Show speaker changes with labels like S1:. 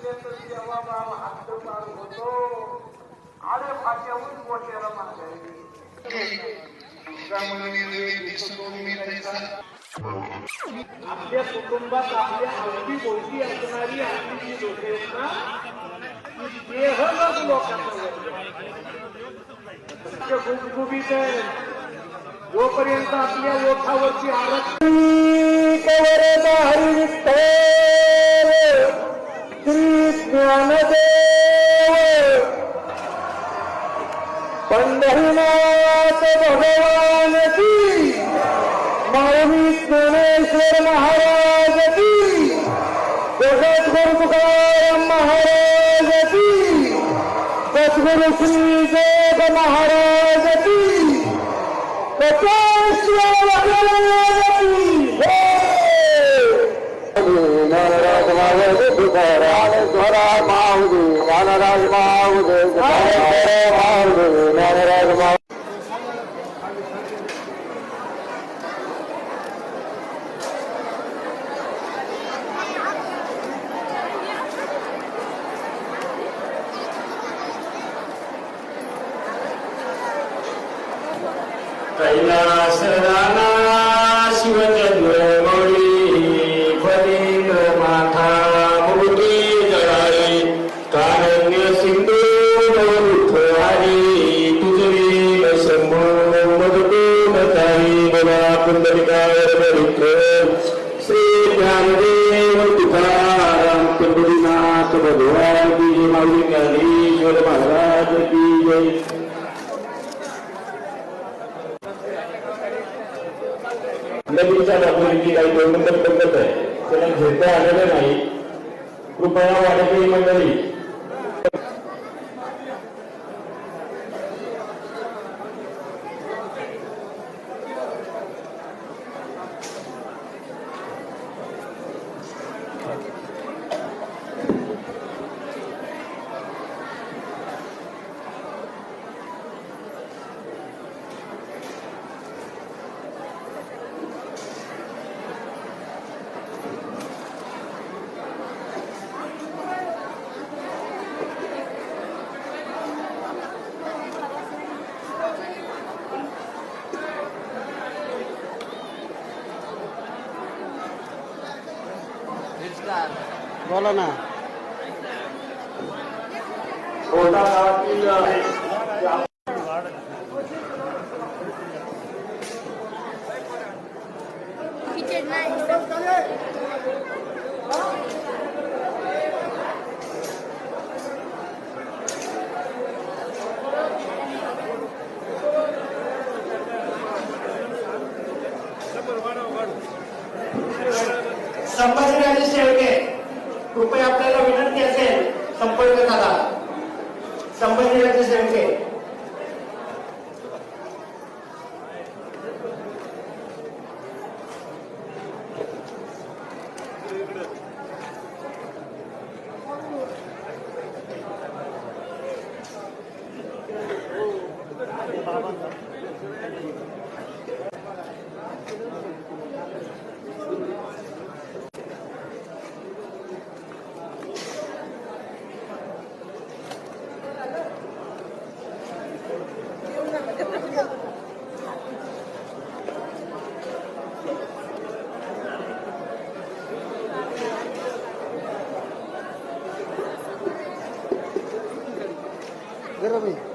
S1: जेव्हा बाबा हात पार होतो आडे फाट्याहून मोठ्याला मागायची आपल्या कुटुंबात आपल्या अवती भोवती असणारी आपली जी लोक आहेत ना ती देहच लोकांना गुबगुबीत आहे. जोपर्यंत आपल्या ओठावरची आरती श्री ज्ञानदेव पंढरीनाथ भगवान की माऊली ज्ञानेश्वर महाराज की जगद्गुरु तुकाराम महाराज की सद्गुरु श्री जग महाराज की ज्ञानराज माऊली ज्ञानराज माऊली ज्ञानराज माऊली
S2: कैलास राणा शिवचंद्र मौली फलित माथा मुक्ती जळाली कारण्य सिंधू हरी तुझे शंभू मधुपूर्ण ताई बला पुंडलिकावर बलित्र श्री ज्ञानदेव तुकाराम पंढरीनाथ भगवान की जय माऊली ज्ञानेश्वर महाराज की जय. नदीच्या बाजूने काही दोन पद्धत आहे त्याला घेता आलेलं नाही. कृपया वाढती मंडळी
S3: बोला ना.
S4: संभाजीराजे शेळके कृपया आपल्याला विनंती असेल संपर्क करा. संभाजीराजे शेळके
S3: गरम आहे.